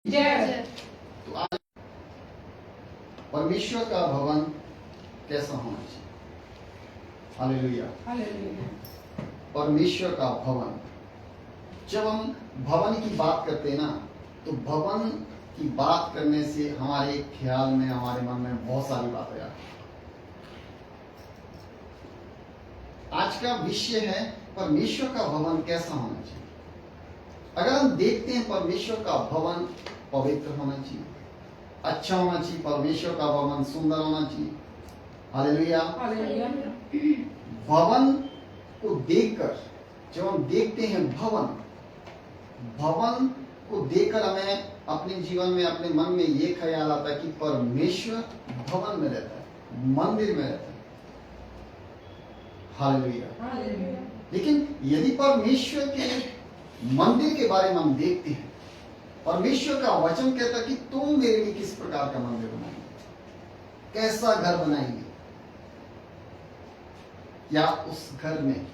जय। तो आज परमेश्वर का भवन कैसा होना चाहिए? हालेलुया। हालेलुया। परमेश्वर का भवन, जब हम भवन की बात करते हैं ना, तो भवन की बात करने से हमारे ख्याल में, हमारे मन में बहुत सारी बातें आती हैं। आज का विषय है परमेश्वर का भवन कैसा होना चाहिए। अगर हम देखते हैं, परमेश्वर का भवन पवित्र होना चाहिए, अच्छा होना चाहिए। परमेश्वर का भवन सुंदर होना चाहिए। हालेलुया। हालेलुया। भवन को देखकर, जब हम देखते हैं भवन को देखकर हमें अपने जीवन में, अपने मन में ये ख्याल आता है कि परमेश्वर भवन में रहता है, मंदिर में रहता है। हालेलुया। हालेलुया। लेकिन यदि परमेश्वर के मंदिर के बारे में हम देखते हैं, परमेश्वर का वचन कहता है कि तुम मेरे लिए किस प्रकार का मंदिर बनाएंगे, कैसा घर बनाएंगे, या उस घर में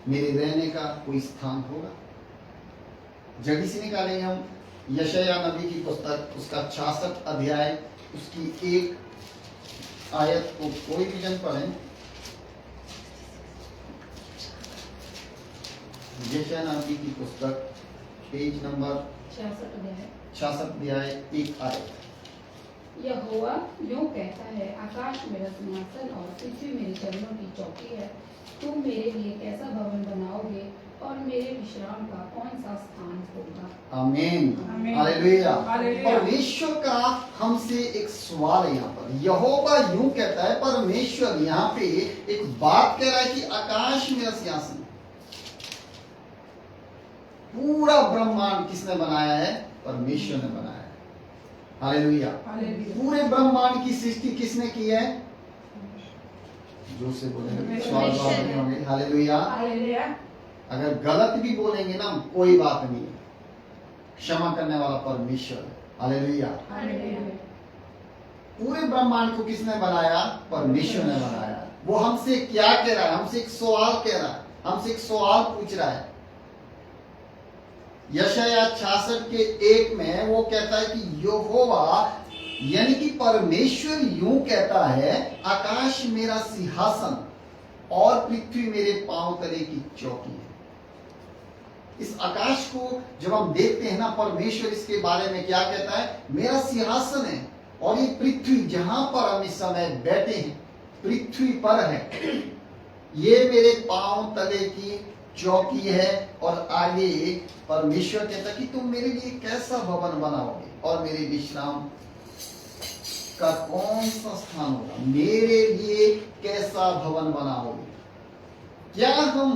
मेरे रहने का कोई स्थान होगा। जल्दी से निकालेंगे हम यशायाह नबी की पुस्तक, उसका 66 अध्याय, उसकी एक आयत को कोई भी जन पढ़ें। यशायाह नबी की पुस्तक, पेज नंबर 66 अध्याय, एक आयत। यहोवा यूं कहता है, आकाश मेरा सिंहासन और पृथ्वी मेरे चरणों की चौकी है। तुम मेरे लिए कैसा भवन बनाओगे और मेरे विश्राम का कौन सा स्थान होगा। आमीन। आमीन। हालेलुया। हालेलुया। परमेश्वर का हमसे एक सवाल है यहाँ पर। यहोवा यूं कहता है, परमेश्वर यहाँ पे एक बात कह रहा है कि आकाश मेरा सिंहासन है। पूरा ब्रह्मांड किसने बनाया है? परमेश्वर ने बनाया है। हालेलुया। हालेलुया। पूरे ब्रह्मांड की सृष्टि किसने की है? जो से बोलेंगे स्वाद नहीं होंगे। हालेलुया। हालेलुया। अगर गलत भी बोलेंगे ना, कोई बात नहीं है, क्षमा करने वाला परमेश्वर है। हालेलुया। हालेलुया। पूरे ब्रह्मांड को किसने बनाया? परमेश्वर ने बनाया। वो हमसे क्या कह रहा है? हमसे एक सवाल कह रहा है, हमसे एक सवाल पूछ रहा है। यशायाह 66 के 1 में वो कहता है कि यहोवा यानी कि परमेश्वर यूं कहता है, आकाश मेरा सिंहासन और पृथ्वी मेरे पांव तले की चौकी है। इस आकाश को जब हम देखते हैं ना, परमेश्वर इसके बारे में क्या कहता है? मेरा सिंहासन है, और ये पृथ्वी जहां पर हम इस समय बैठे हैं, पृथ्वी पर है, ये मेरे पांव तले की चौकी है। और आगे परमेश्वर कहता है कि तुम मेरे लिए कैसा भवन बनाओगे और मेरे विश्राम का कौन सा स्थान होगा। मेरे लिए कैसा भवन बनाओगे। क्या हम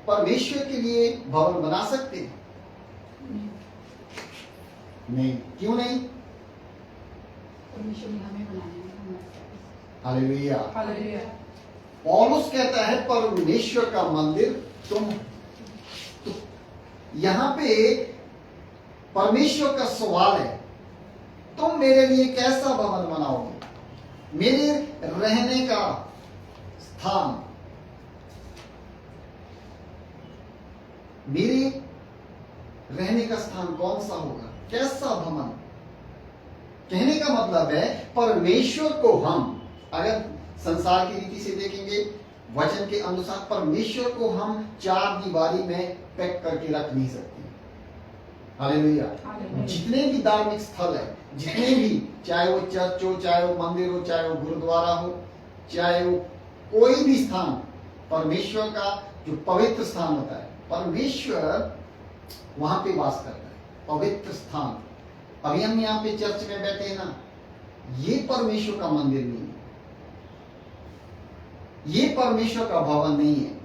परमेश्वर के लिए भवन बना सकते हैं? नहीं। क्यों नहीं? परमेश्वर ने हमें बनाया है। हालेलुया। हालेलुया। पौलुस कहता है परमेश्वर का मंदिर तुम। यहां पे परमेश्वर का सवाल है, तुम मेरे लिए कैसा भवन बनाओगे, मेरे रहने का स्थान, मेरे रहने का स्थान कौन सा होगा, कैसा भवन। कहने का मतलब है, परमेश्वर को हम अगर संसार की रीति से देखेंगे, वचन के अनुसार, परमेश्वर को हम चार दीवारी में पैक करके रख नहीं सकते। हालेलुया। जितने भी धार्मिक स्थल है, जितने भी, चाहे वो चर्च हो, चाहे वो मंदिर हो, चाहे वो गुरुद्वारा हो, चाहे वो कोई भी स्थान, परमेश्वर का जो पवित्र स्थान होता है, परमेश्वर वहां पे वास करता है। पवित्र स्थान। अभी हम यहाँ पे चर्च में बैठे हैं ना, ये परमेश्वर का मंदिर नहीं है, ये परमेश्वर का भवन नहीं है।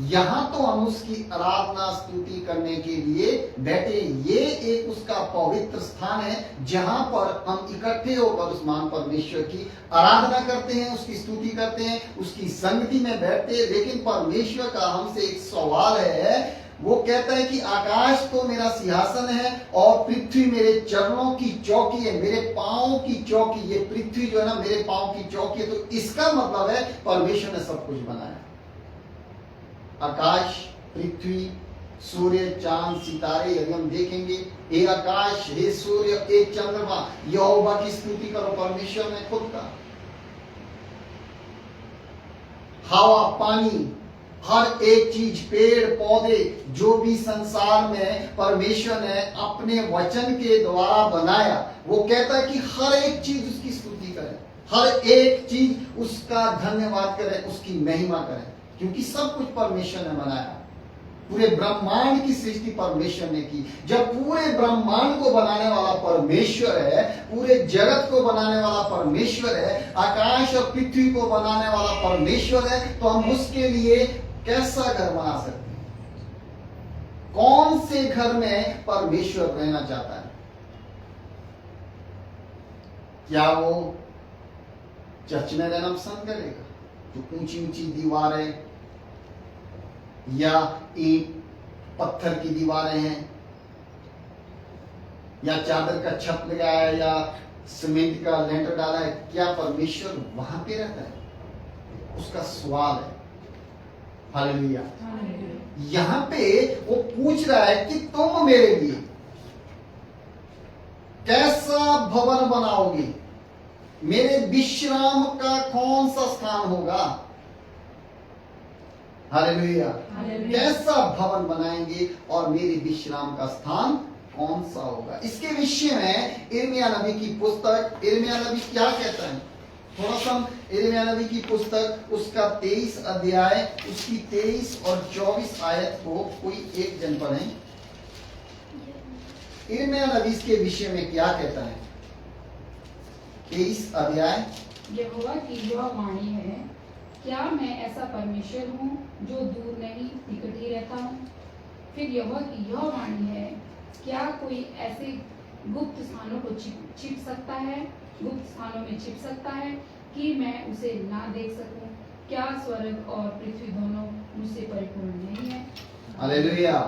यहां तो हम उसकी आराधना स्तुति करने के लिए बैठे। ये एक उसका पवित्र स्थान है, जहां पर हम इकट्ठे होकर उस महान परमेश्वर की आराधना करते हैं, उसकी स्तुति करते हैं, उसकी संगति में बैठते हैं। लेकिन परमेश्वर का हमसे एक सवाल है, वो कहता है कि आकाश तो मेरा सिंहासन है और पृथ्वी मेरे चरणों की चौकी है, मेरे पांव की चौकी। ये पृथ्वी जो है ना, मेरे पांव की चौकी है। तो इसका मतलब है परमेश्वर ने सब कुछ बनाया। आकाश, पृथ्वी, सूर्य, चांद, सितारे, यदि हम देखेंगे, हे आकाश, हे सूर्य, हे चंद्रमा, यहोवा की स्तुति करो, परमेश्वर ने खुद का। हवा, पानी, हर एक चीज, पेड़ पौधे, जो भी संसार में परमेश्वर ने अपने वचन के द्वारा बनाया, वो कहता है कि हर एक चीज उसकी स्तुति करे, हर एक चीज उसका धन्यवाद करे, उसकी महिमा करे, क्योंकि सब कुछ परमेश्वर ने बनाया। पूरे ब्रह्मांड की सृष्टि परमेश्वर ने की। जब पूरे ब्रह्मांड को बनाने वाला परमेश्वर है, पूरे जगत को बनाने वाला परमेश्वर है, आकाश और पृथ्वी को बनाने वाला परमेश्वर है, तो हम उसके लिए कैसा घर बना सकते हैं? कौन से घर में परमेश्वर रहना चाहता है? क्या वो चर्च में रहना पसंद करेगा, जो ऊंची ऊंची दीवारें या ईंट पत्थर की दीवारें हैं, या चादर का छत लगाया है, या सीमेंट का लेंटर डाला है? क्या परमेश्वर वहां पे रहता है? उसका सवाल है। हालेलुया। यहां पे वो पूछ रहा है कि तुम मेरे लिए कैसा भवन बनाओगे? मेरे विश्राम का कौन सा स्थान होगा? हालेलुया। कैसा भवन बनाएंगे और मेरे विश्राम का स्थान कौन सा होगा? इसके विषय में यिर्मयाह नबी की पुस्तक, यिर्मयाह नबी क्या कहता है? थोड़ा सा यिर्मयाह नबी की पुस्तक, उसका 23 अध्याय, उसकी 23 और 24 आयत को कोई एक जन पढ़ें। यिर्मयाह नबी के विषय में क्या कहता है? 23 अध्याय। यहोवा की यह वाणी है, क्या मैं ऐसा परमेश्वर हूँ जो दूर नहीं निकट ही रहता हूँ? फिर यहोवा की यह वाणी है, क्या कोई ऐसे गुप्त स्थानों को छिप सकता है, गुप्त स्थानों में छिप सकता है कि मैं उसे ना देख सकूं? क्या स्वर्ग और पृथ्वी दोनों मुझसे परिपूर्ण नहीं है? हालेलुया।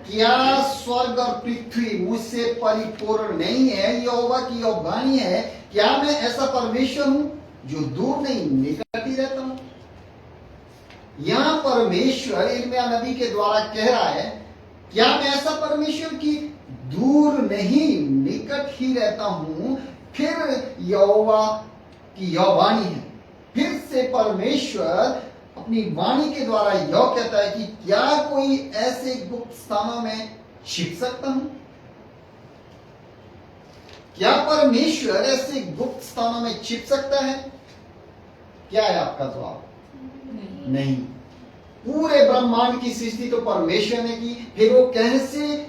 क्या स्वर्ग और पृथ्वी मुझसे परिपूर्ण नहीं है? यहोवा की यह वाणी है, क्या मैं ऐसा परमेश्वर हूं जो दूर नहीं निकट ही रहता हूं? यहां परमेश्वर यिर्मयाह नबी के द्वारा कह रहा है, क्या मैं ऐसा परमेश्वर की दूर नहीं निकट ही रहता हूं? फिर यहोवा की यह वाणी है, फिर से परमेश्वर अपनी वाणी के द्वारा यह कहता है कि क्या कोई ऐसे गुप्त स्थानों में छिप सकता हूं? क्या परमेश्वर ऐसे गुप्त स्थानों में छिप सकता है? क्या है आपका जवाब? नहीं। पूरे ब्रह्मांड की सृष्टि तो परमेश्वर ने की, फिर वो कैसे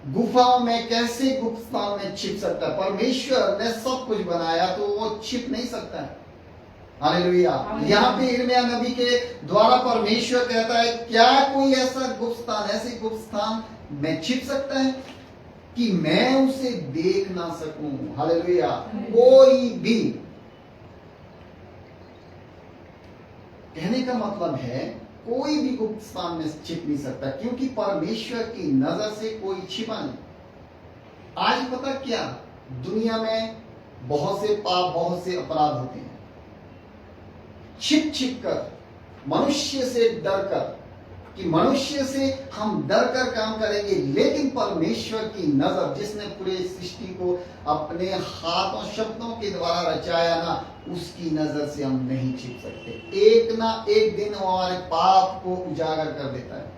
गुफाओं में, कैसे गुप्त स्थान में छिप सकता है? परमेश्वर ने सब कुछ बनाया तो वो छिप नहीं सकता है। हालेलुया। यहाँ पे यिर्मयाह नबी के द्वारा परमेश्वर कहता है, क्या कोई ऐसा गुप्त स्थान, ऐसे गुप्त स्थान में छिप सकता है कि मैं उसे देख ना सकूं? हालेलुया। कोई भी, कहने का मतलब है कोई भी गुप्त स्थान में छिप नहीं सकता, क्योंकि परमेश्वर की नजर से कोई छिपा नहीं। आज पता क्या, दुनिया में बहुत से पाप, बहुत से अपराध होते हैं। छिप छिप कर, मनुष्य से डर कर, कि मनुष्य से हम डर कर काम करेंगे, लेकिन परमेश्वर की नजर, जिसने पूरे सृष्टि को अपने हाथों, शब्दों के द्वारा रचाया ना, उसकी नजर से हम नहीं छिप सकते। एक ना एक दिन वो हमारे पाप को उजागर कर देता है।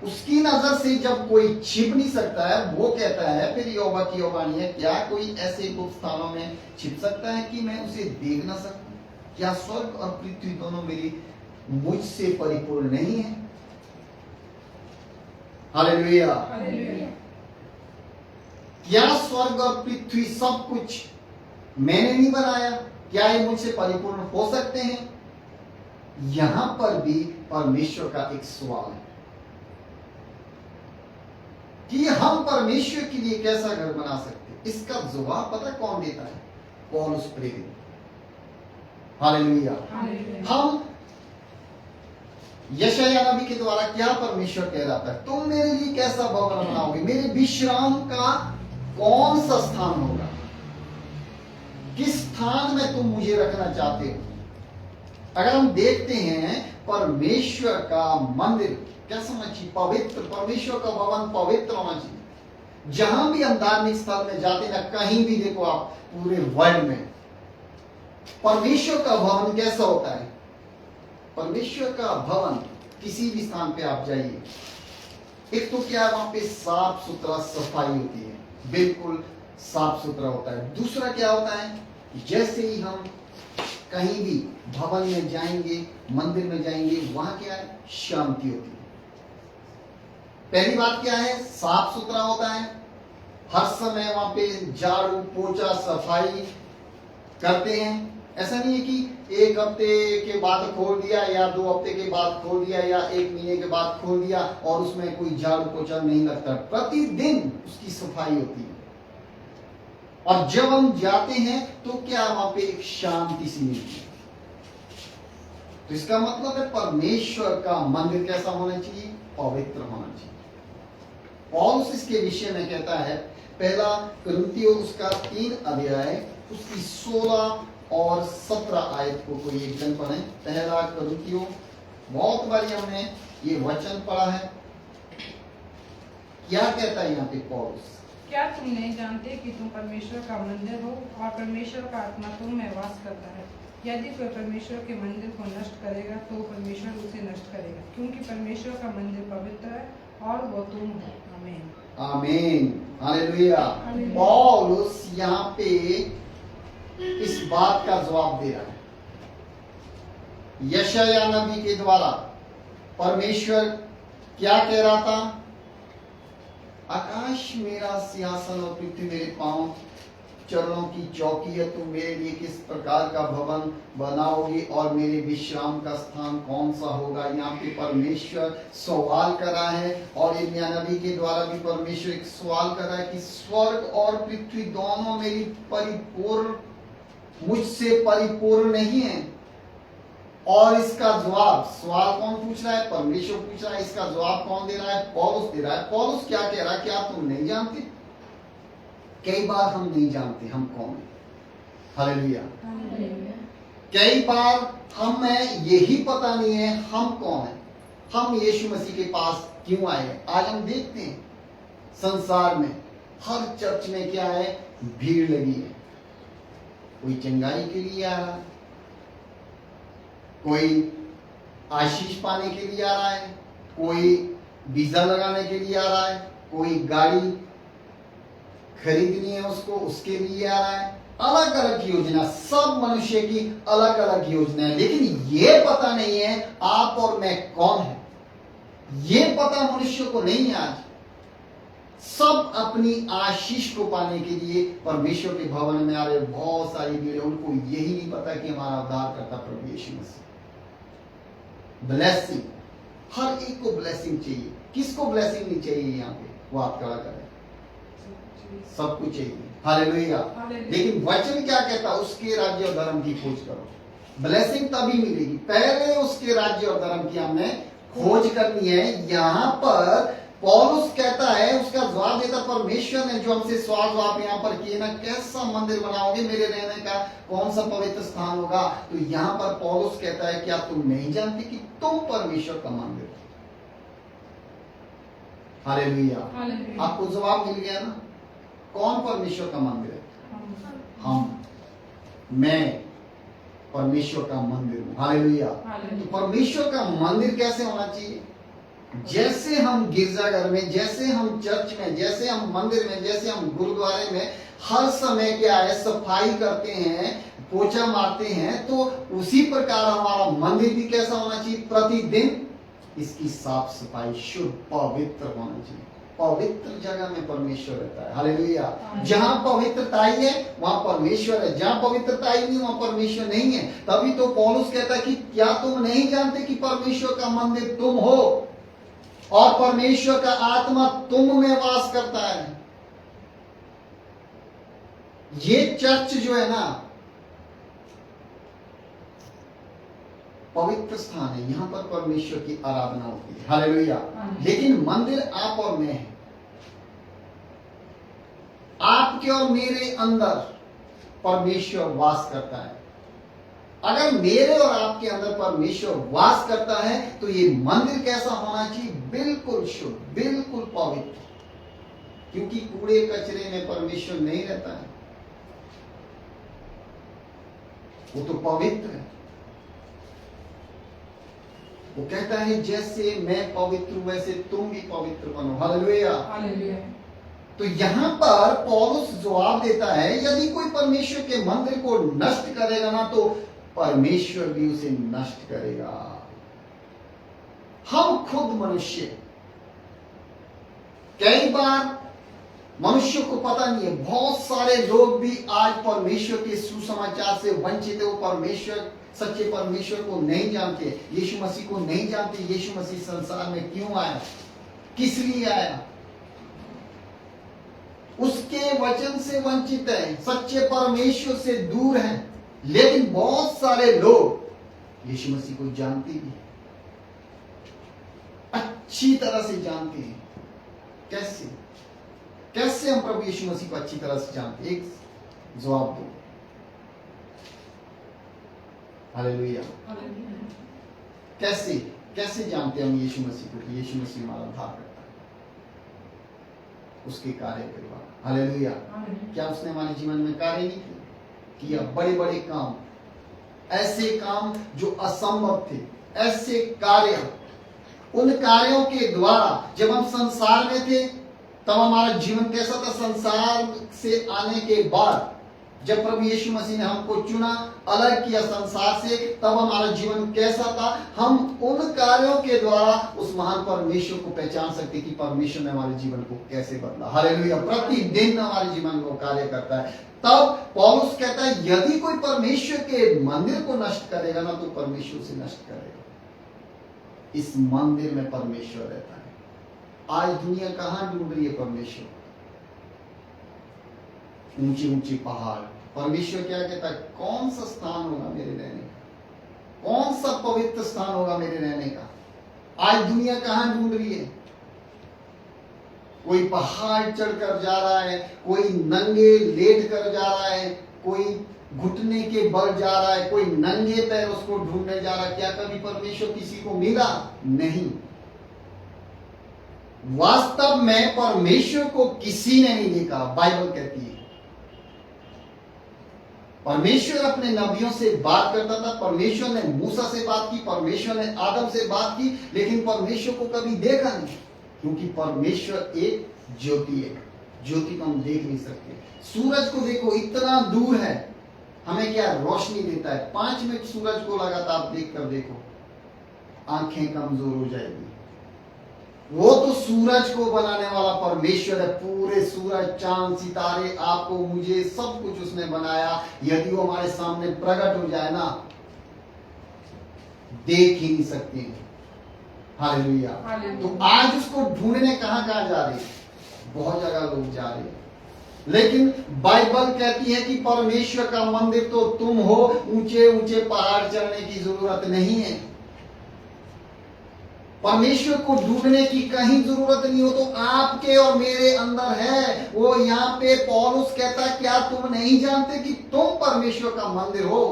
उसकी नजर से जब कोई छिप नहीं सकता है, वो कहता है, फिर यहोवा की यह वाणी है, क्या कोई ऐसे गुप्त स्थानों में छिप सकता है कि मैं उसे देख ना सकूं? क्या स्वर्ग और पृथ्वी दोनों मेरी मुझसे परिपूर्ण नहीं है? हालेलुया। क्या स्वर्ग और पृथ्वी सब कुछ मैंने नहीं बनाया? क्या ये मुझसे परिपूर्ण हो सकते हैं? यहां पर भी परमेश्वर का एक सवाल है कि हम परमेश्वर के लिए कैसा घर बना सकते हैं। इसका जवाब पता कौन देता है? पौलुस प्रेरित। हालेलुया। हम यशायाह नबी के द्वारा क्या परमेश्वर कह रहा था? तुम मेरे लिए कैसा भवन बनाओगे? मेरे विश्राम का कौन सा स्थान होगा? किस स्थान में तुम मुझे रखना चाहते हो? अगर हम देखते हैं परमेश्वर का मंदिर कैसा होना चाहिए, पवित्र। परमेश्वर का भवन पवित्र होना चाहिए। जहां भी हम धार्मिक स्थल में जाते ना, कहीं भी देखो आप पूरे वर्ल्ड में, परमेश्वर का भवन कैसा होता है? परमेश्वर का भवन किसी भी स्थान पे आप जाइए, एक तो क्या वहां पे साफ सुथरा सफाई होती है, बिल्कुल साफ सुथरा होता है। दूसरा क्या होता है, जैसे ही हम कहीं भी भवन में जाएंगे, मंदिर में जाएंगे, वहां क्या है, शांति होती है। पहली बात क्या है, साफ सुथरा होता है। हर समय वहां पे झाड़ू पोछा सफाई करते हैं। ऐसा नहीं है कि एक हफ्ते के बाद खोल दिया या 2 हफ्ते के बाद खोल दिया या 1 महीने के बाद खोल दिया और उसमें कोई झाड़ू पोछा नहीं लगता। प्रतिदिन उसकी सफाई होती है। और जब हम जाते हैं तो क्या वहां पे एक शांति सी मिलती है। तो इसका मतलब है परमेश्वर का मंदिर कैसा होना चाहिए, पवित्र होना चाहिए। पौलुस इसके विषय में कहता है, पहला कुरिन्थियों उसका 3 अध्याय उसकी 16 और 17 आयत को कोई एक जन पढ़े। पहला कुरिन्थियों, बहुत बारी हमने ये वचन पढ़ा है। क्या कहता है यहाँ पे पौलुस? क्या तुम नहीं जानते कि तुम परमेश्वर का मंदिर हो और परमेश्वर का आत्मा तुम में वास करता है? यदि कोई परमेश्वर के मंदिर को नष्ट करेगा तो परमेश्वर उसे नष्ट करेगा, क्योंकि परमेश्वर का मंदिर पवित्र है और वो तुम हो। आमीन। आमीन, हालेलुया। हालेलुया। पौलुस यहाँ पे इस बात का जवाब दे रहा है। यशायाह नबी के द्वारा परमेश्वर क्या कह रहा था? आकाश मेरा सिंहासन और पृथ्वी मेरे पांव चरणों की चौकी है। तुम मेरे लिए किस प्रकार का भवन बनाओगे और मेरे विश्राम का स्थान कौन सा होगा? यहाँ पे परमेश्वर सवाल कर रहा है और यिर्मयाह नबी के द्वारा भी परमेश्वर एक सवाल कर रहा है कि स्वर्ग और पृथ्वी दोनों मेरी परिपूर्ण, मुझसे परिपूर्ण नहीं है। और इसका जवाब, सवाल कौन पूछ रहा है? परमेश्वर पूछ रहा है। इसका जवाब कौन दे रहा है? पौलुस दे रहा है। पौलुस क्या कह रहा है? क्या तुम नहीं जानते? कई बार हम नहीं जानते हम कौन है। हालेलुया। कई बार हमें यही पता नहीं है हम कौन है, हम यीशु मसीह के पास क्यों आए हैं। आज हम देखते हैं संसार में हर चर्च में क्या है, भीड़ लगी है। कोई चंगाई के लिए आ रहा है, कोई आशीष पाने के लिए आ रहा है, कोई वीजा लगाने के लिए आ रहा है, कोई गाड़ी खरीदनी है उसको, उसके लिए आ रहा है। अलग अलग योजना, सब मनुष्य की अलग अलग योजना है, लेकिन ये पता नहीं है आप और मैं कौन है। ये पता मनुष्य को नहीं है। आज सब अपनी आशीष को पाने के लिए परमेश्वर के भवन में आ रहे। बहुत सारी भीड़, उनको यही नहीं पता कि हमारा उद्धार करता प्रभु यीशु मसीह। ब्लेसिंग, हर एक को ब्लेसिंग चाहिए। किसको ब्लेसिंग नहीं चाहिए? यहाँ पे वो आप खड़ा करें, सब कुछ चाहिए। हालेलुया। लेकिन वचन क्या कहता है? उसके राज्य और धर्म की खोज करो। ब्लेसिंग तभी मिलेगी, पहले उसके राज्य और धर्म की हमने खोज करनी है। यहाँ पर पौलुस कहता है, उसका जवाब देता परमेश्वर ने जो हमसे सवाल जवाब यहाँ पर किए ना, कैसा मंदिर बनाओगे, मेरे रहने का कौन सा पवित्र स्थान होगा? तो यहाँ पर पौलुस कहता है, क्या तुम नहीं जानते कि तुम परमेश्वर का मंदिर हो? हालेलुया। आपको जवाब मिल गया ना, कौन परमेश्वर का मंदिर है? हम, मैं परमेश्वर का मंदिर हूं। हालेलुया। तो परमेश्वर का मंदिर कैसे होना चाहिए? जैसे हम गिरजाघर में, जैसे हम चर्च में, जैसे हम मंदिर में, जैसे हम गुरुद्वारे में हर समय क्या है, सफाई करते हैं, पोछा मारते हैं, तो उसी प्रकार हमारा मंदिर भी कैसा होना चाहिए? प्रतिदिन इसकी साफ सफाई, शुद्ध, पवित्र होना चाहिए। पवित्र जगह में परमेश्वर रहता है। हालेलुया। जहां पवित्रताई है वहां परमेश्वर है, जहां पवित्रताई नहीं वहां परमेश्वर नहीं है। तभी तो पौलुस कहता है कि क्या तुम नहीं जानते कि परमेश्वर का मंदिर तुम हो और परमेश्वर का आत्मा तुम में वास करता है। ये चर्च जो है ना, पवित्र स्थान है, यहां पर परमेश्वर की आराधना होती है। हालेलुया। लेकिन मंदिर आप और मैं है। आपके और मेरे अंदर परमेश्वर वास करता है। अगर मेरे और आपके अंदर परमेश्वर वास करता है तो ये मंदिर कैसा होना चाहिए? बिल्कुल शुद्ध, बिल्कुल पवित्र, क्योंकि कूड़े कचरे में परमेश्वर नहीं रहता है, वो तो पवित्र है। वो कहता है जैसे मैं पवित्र हूं वैसे तुम भी पवित्र बनो। हालेलुया। हालेलुया। तो यहां पर पौलुस जवाब देता है यदि कोई परमेश्वर के मंदिर को नष्ट करेगा ना तो परमेश्वर भी उसे नष्ट करेगा। हम खुद मनुष्य, कई बार मनुष्य को पता नहीं है, बहुत सारे लोग भी आज परमेश्वर के सुसमाचार से वंचित है। वो परमेश्वर, सच्चे परमेश्वर को नहीं जानते, यीशु मसीह को नहीं जानते। यीशु मसीह संसार में क्यों आया, किस लिए आया, उसके वचन से वंचित है, सच्चे परमेश्वर से दूर हैं। लेकिन बहुत सारे लोग यीशु मसीह को जानते भी हैं, अच्छी तरह से जानते हैं। कैसे कैसे हम प्रभु यीशु मसीह को अच्छी तरह से जानते? एक जवाब दो। हालेलुया। कैसे कैसे जानते हैं हम यीशु मसीह को कि यीशु मसीह हमारा उद्धार करता है? उसके कार्य के द्वारा। हालेलुया। क्या उसने हमारे जीवन में कार्य नहीं किया? बड़े बड़े काम, ऐसे काम जो असंभव थे, ऐसे कार्य, उन कार्यों के द्वारा जब हम संसार में थे तब हमारा जीवन कैसा था? संसार से आने के बाद जब प्रभु यीशु मसीह ने हमको चुना, अलग किया संसार से, तब हमारा जीवन कैसा था? हम उन कार्यों के द्वारा उस महान परमेश्वर को पहचान सकते कि परमेश्वर ने हमारे जीवन को कैसे बदला। हालेलुया। प्रतिदिन हमारे जीवन में कार्य करता है। तब पौलुस कहता है यदि कोई परमेश्वर के मंदिर को नष्ट करेगा ना तो परमेश्वर से नष्ट करेगा। इस मंदिर में परमेश्वर रहता है। आज दुनिया कहां ढूंढ रही है परमेश्वर? ऊंचे ऊंचे पहाड़। परमेश्वर क्या कहता है? कौन सा स्थान होगा मेरे रहने का? कौन सा पवित्र स्थान होगा मेरे रहने का? आज दुनिया कहां ढूंढ रही है? कोई पहाड़ चढ़कर जा रहा है, कोई नंगे लेट कर जा रहा है, कोई घुटने के बल जा रहा है, कोई नंगे पैर उसको ढूंढने जा रहा है। क्या कभी परमेश्वर किसी को मिला? नहीं। वास्तव में परमेश्वर को किसी ने नहीं देखा। बाइबल कहती है परमेश्वर अपने नबियों से बात करता था, परमेश्वर ने मूसा से बात की, परमेश्वर ने आदम से बात की, लेकिन परमेश्वर को कभी देखा नहीं, क्योंकि परमेश्वर एक ज्योति है। ज्योति को हम देख नहीं सकते। सूरज को देखो, इतना दूर है, हमें क्या रोशनी देता है? 5 मिनट सूरज को लगातार देख कर देखो, आंखें कमजोर हो जाएगी। वो तो सूरज को बनाने वाला परमेश्वर है। पूरे सूरज, चांद, सितारे, आपको, मुझे, सब कुछ उसने बनाया। यदि वो हमारे सामने प्रकट हो जाए ना, देख ही नहीं सकते। हालेलुया। तो आज उसको ढूंढने कहां कहां जा रहे हैं? बहुत जगह लोग जा रहे हैं, लेकिन बाइबल कहती है कि परमेश्वर का मंदिर तो तुम हो। ऊंचे ऊंचे पहाड़ चढ़ने की जरूरत नहीं है। परमेश्वर को ढूंढने की कहीं जरूरत नहीं हो, तो आपके और मेरे अंदर है। वो यहाँ पे पौलुस कहता है क्या तुम नहीं जानते कि तुम परमेश्वर का मंदिर हो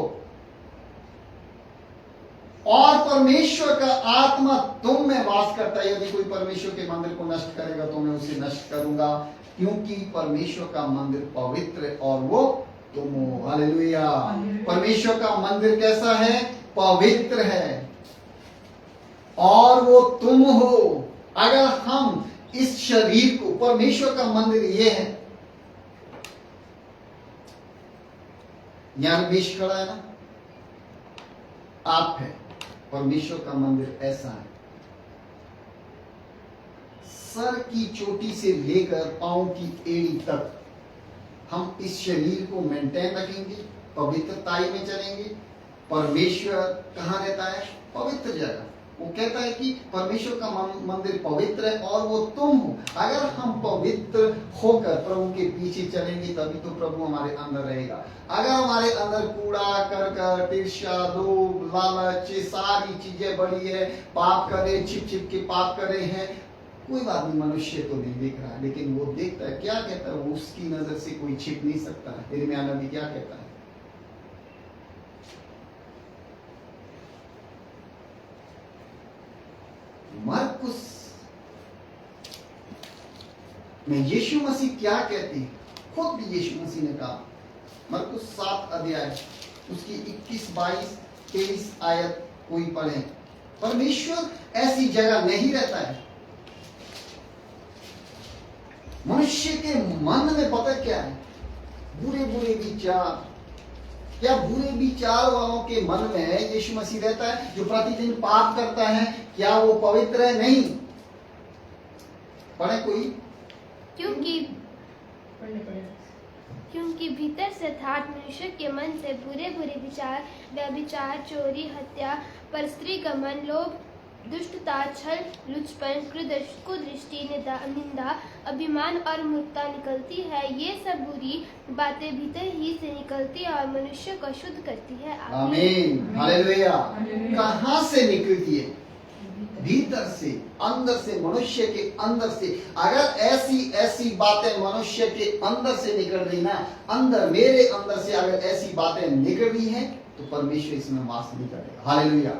और परमेश्वर का आत्मा तुम में वास करता है? यदि कोई परमेश्वर के मंदिर को नष्ट करेगा तो मैं उसे नष्ट करूंगा, क्योंकि परमेश्वर का मंदिर पवित्र है और वो तुम हो। हालेलुया। परमेश्वर का मंदिर कैसा है? पवित्र है और वो तुम हो। अगर हम इस शरीर को, परमेश्वर का मंदिर ये है, यहां रमेश खड़ा है ना, आप है। परमेश्वर का मंदिर ऐसा है, सर की चोटी से लेकर पांव की एड़ी तक हम इस शरीर को मेंटेन रखेंगे, पवित्रताई में चलेंगे। परमेश्वर कहां रहता है? पवित्र जगह। वो कहता है कि परमेश्वर का मंदिर पवित्र है और वो तुम हो। अगर हम पवित्र होकर प्रभु के पीछे चलेंगे तभी तो प्रभु हमारे अंदर रहेगा। अगर हमारे अंदर कूड़ा करकट, ईर्ष्या, लोभ, लालच, सारी चीजें बड़ी है, पाप करे, छिप छिप के पाप करे हैं, कोई बात नहीं, मनुष्य तो नहीं देख रहा है, लेकिन वो देखता है। क्या कहता है? वो उसकी नजर से कोई छिप नहीं सकता है। यिर्मयाह नबी क्या कहता है? मरकुस में यीशु मसीह क्या कहते हैं, खुद यीशु मसीह ने कहा। मरकुस 7 अध्याय उसकी 21, 22, 23 आयत कोई पढ़े। परमेश्वर ऐसी जगह नहीं रहता है। मनुष्य के मन में पता क्या है, बुरे बुरे विचार। क्या बुरे विचार वालों के मन में यीशु मसीह रहता है? जो प्रतिदिन पाप करता है, क्या वो पवित्र है? नहीं। पढ़े कोई। क्योंकि भीतर से अर्थात मनुष्य के मन से बुरे बुरे विचार, व्यभिचार, चोरी, हत्या, परस्त्री गमन, लोभ, दुष्टता, छल, लुचपन, कुदृष्टि, निंदा, अभिमान और मूर्खता निकलती है। ये सब बुरी बातें भीतर ही से निकलती है और मनुष्य को शुद्ध करती है। आमीन, हालेलुया। कहाँ से निकलती है? भीतर से, अंदर से, मनुष्य के अंदर से। अगर ऐसी बातें मनुष्य के अंदर से निकल रही ना, अंदर, मेरे अंदर से अगर ऐसी बातें निकल रही हैं, तो परमेश्वर इसमें वास नहीं करेगा। हालेलुया।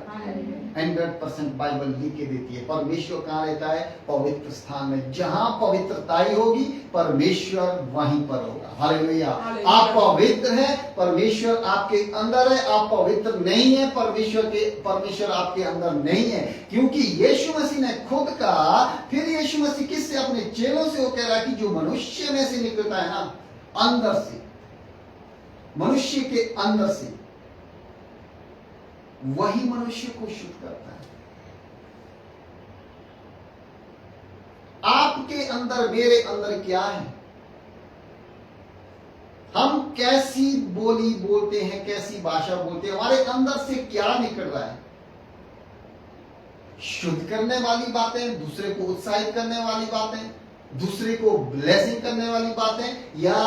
100% बाइबल लिख के देती है। परमेश्वर कहाँ रहता है? पवित्र स्थान में। जहां पवित्रताई होगी, परमेश्वर वहीं पर होगा। हालेलुया। आप पवित्र हैं, परमेश्वर आपके अंदर है। आप पवित्र नहीं है, परमेश्वर आपके अंदर नहीं है। क्योंकि यीशु मसीह ने खुद कहा, फिर यीशु मसीह किससे? अपने चेलों से वो कह रहा है कि जो मनुष्य में से निकलता है ना, अंदर से, मनुष्य के अंदर से, वही मनुष्य को शुद्ध करता है। आपके अंदर, मेरे अंदर क्या है? हम कैसी बोली बोलते हैं, कैसी भाषा बोलते हैं? हमारे अंदर से क्या निकल रहा है? शुद्ध करने वाली बातें, दूसरे को उत्साहित करने वाली बातें, दूसरे को ब्लेसिंग करने वाली बातें, या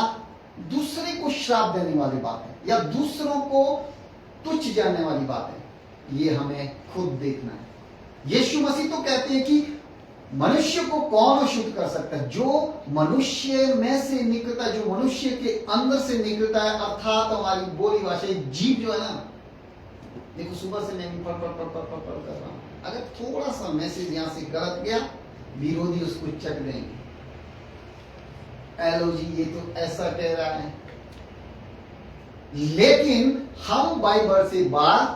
दूसरे को श्राप देने वाली बातें, या दूसरों को तुच्छ जानने वाली बातें? ये हमें खुद देखना है। यीशु मसीह तो कहते हैं कि मनुष्य को कौन शुद्ध कर सकता है? जो मनुष्य में से निकलता है, जो मनुष्य के अंदर से निकलता है, अर्थात हमारी बोली भाषा, जीव जो है ना। देखो, सुबह से मैं पढ़ कर रहा हूं। अगर थोड़ा सा मैसेज यहां से गलत गया, विरोधी उसको चक देंगे। एलो जी, ये तो ऐसा कह रहा है। लेकिन हम बाइबल से बात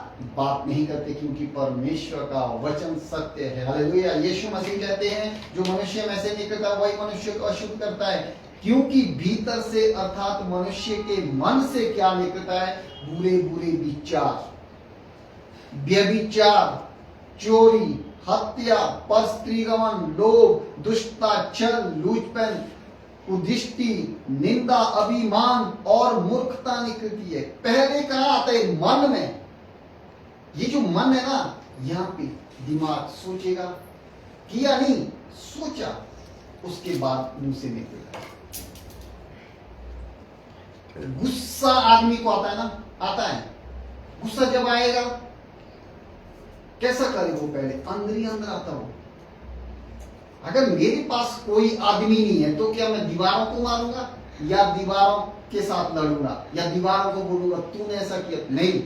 नहीं करते, क्योंकि परमेश्वर का वचन सत्य है। हालेलुया। यीशु मसीह कहते हैं, जो मनुष्य में से निकलता है, वही मनुष्य को अशुद्ध करता है। क्योंकि भीतर से, अर्थात मनुष्य के मन से क्या निकलता है? बुरे बुरे विचार, व्यभिचार, चोरी, हत्या, परस्त्रीगमन, लोभ, दुष्टता, छल, लुचपन, कुदृष्टि, निंदा, अभिमान और मूर्खता निकलती है। पहले कहाँ आता है? मन में। ये जो मन है ना, यहाँ पे दिमाग सोचेगा, किया नहीं, सोचा, उसके बाद मुंह से निकलेगा। गुस्सा आदमी को आता है ना, आता है। गुस्सा जब आएगा, कैसा करे वो? पहले अंदर ही अंदर आता हो। अगर मेरे पास कोई आदमी नहीं है, तो क्या मैं दीवारों को मारूंगा, या दीवारों के साथ लड़ूंगा, या दीवारों को बोलूंगा तूने ऐसा किया? नहीं।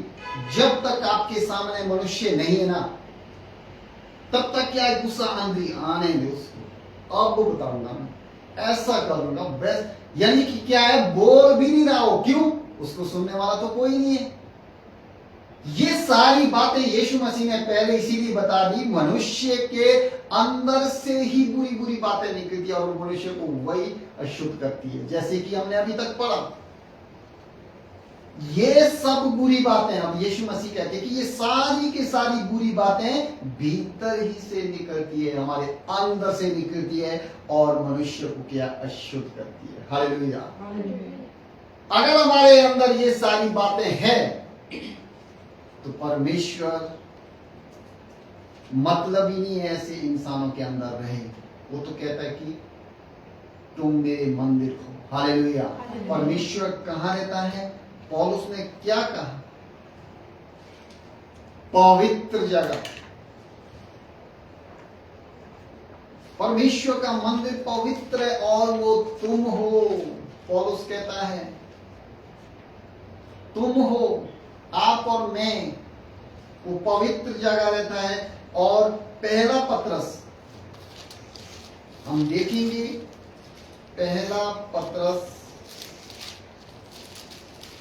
जब तक आपके सामने मनुष्य नहीं है ना, तब तक क्या है? गुस्सा अंदर आने दे उसको। अब वो बताऊंगा मैं, ऐसा करूंगा, बेस्ट। यानी कि क्या है? बोल भी नहीं रहा हो। क्यों? उसको सुनने वाला तो कोई नहीं है। ये सारी बातें यीशु मसीह ने पहले इसीलिए बता दी, मनुष्य के अंदर से ही बुरी बुरी बातें निकलती है और मनुष्य को वही अशुद्ध करती है। जैसे कि हमने अभी तक पढ़ा, ये सब बुरी बातें, अब यीशु मसीह कहते हैं कि ये सारी की सारी बुरी बातें भीतर ही से निकलती है, हमारे अंदर से निकलती है और मनुष्य को क्या? अशुद्ध करती है। हालेलुया। अगर हमारे अंदर ये सारी बातें हैं, तो परमेश्वर मतलब ही नहीं है ऐसे इंसानों के अंदर रहे। वो तो कहता है कि तुम मेरे मंदिर हो। हालेलुया। परमेश्वर कहाँ रहता है? पौलुस ने क्या कहा? पवित्र जगह। परमेश्वर का मंदिर पवित्र है और वो तुम हो। पौलुस कहता है तुम हो, आप और मैं। वो पवित्र जगह रहता है। और पहला पत्रस हम देखेंगे पहला पत्रस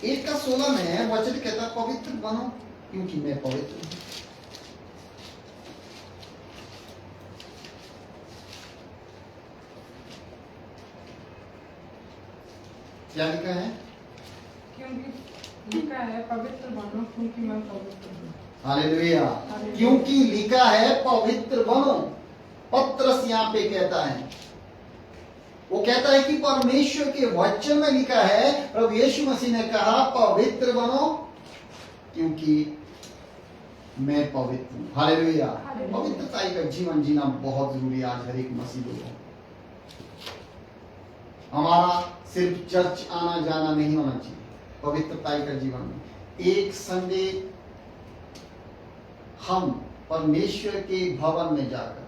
1:16 में वचन कहता पवित्र बनो क्योंकि मैं पवित्र हूं। क्या लिखा है? क्योंकि लिखा है पवित्र बनो क्योंकि मैं पवित्र हूँ। हालेलुया। क्योंकि लिखा है पवित्र बनो। पत्रस यहाँ पे कहता है, वो कहता है कि परमेश्वर के वचन में लिखा है, प्रभु यीशु मसीह ने कहा पवित्र बनो क्योंकि मैं पवित्र हूं। हालेलुया। पवित्रता का जीवन जीना बहुत जरूरी है आज हर एक मसीह को। हमारा सिर्फ चर्च आना जाना नहीं होना चाहिए, पवित्रता का जीवन में एक संडे हम परमेश्वर के भवन में जाकर,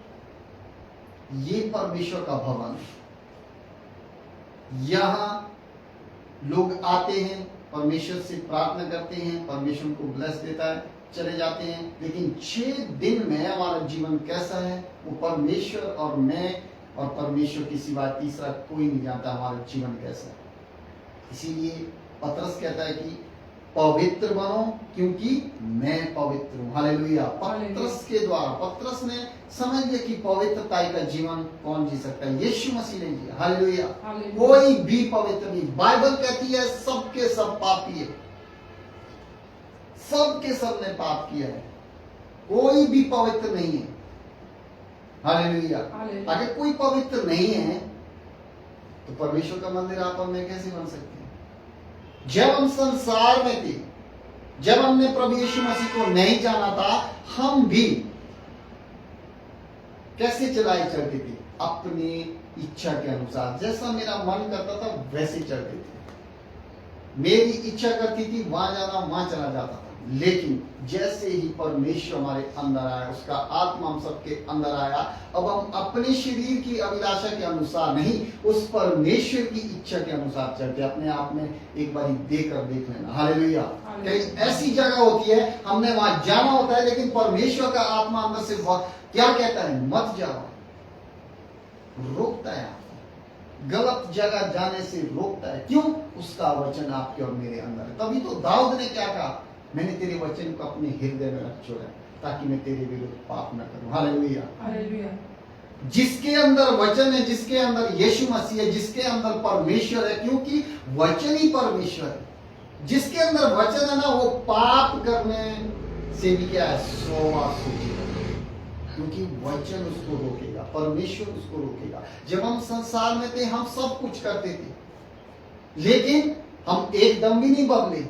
ये परमेश्वर का भवन है, यहां लोग आते हैं, परमेश्वर से प्रार्थना करते हैं, परमेश्वर को ब्लेस देता है, चले जाते हैं। लेकिन 6 दिन में हमारा जीवन कैसा है वो परमेश्वर और मैं और परमेश्वर के सिवा तीसरा कोई नहीं जानता हमारा जीवन कैसा है। इसीलिए पत्रस कहता है कि पवित्र बनो क्योंकि मैं पवित्र हूं। हालेलुया। पत्रस के द्वारा पत्रस ने समझ लिया कि पवित्रता का जीवन कौन जी सकता है, यीशु मसीह ने जिया। हालेलुया। कोई भी पवित्र नहीं। बाइबल कहती है सबके सब पापी है, सबके सब ने पाप किया है, कोई भी पवित्र नहीं है। हालेलुया। अगर कोई पवित्र नहीं है तो परमेश्वर का मंदिर आप और मैं कैसे बन सकते हैं? जब हम संसार में थे, जब हमने प्रभु यीशु मसीह को नहीं जाना था, हम भी कैसे चलाए चलते थे? अपनी इच्छा के अनुसार, जैसा मेरा मन करता था वैसे चलते थे। मेरी इच्छा करती थी वहां जाना, वहां चला जाता था। लेकिन जैसे ही परमेश्वर हमारे अंदर आया, उसका आत्मा हम सबके अंदर आया, अब हम अपने शरीर की अभिलाषा के अनुसार नहीं, उस परमेश्वर की इच्छा के अनुसार चलते। अपने आप में एक बार देख लेना। हालेलुया। कहीं ऐसी जगह होती है हमने वहां जाना होता है, लेकिन परमेश्वर का आत्मा अंदर से क्या कहता है? मत जाओ, रोकता है आपको, गलत जगह जाने से रोकता है। क्यों? उसका वचन आपके और मेरे अंदर है। तभी तो दाऊद ने क्या कहा? मैंने तेरे वचन को अपने हृदय में रख छोड़ा ताकि मैं तेरे विरुद्ध पाप न करूं। हालेलुया। हालेलुया। जिसके अंदर वचन है, जिसके अंदर यीशु मसीह है, जिसके अंदर परमेश्वर है, क्योंकि वचन ही परमेश्वर है। जिसके अंदर वचन है ना, वो पाप करने से भी क्या है? 100 बार सोचेगा, क्योंकि वचन उसको रोकेगा, परमेश्वर उसको रोकेगा। जब हम संसार में थे हम सब कुछ करते थे, लेकिन हम एकदम भी नहीं बदले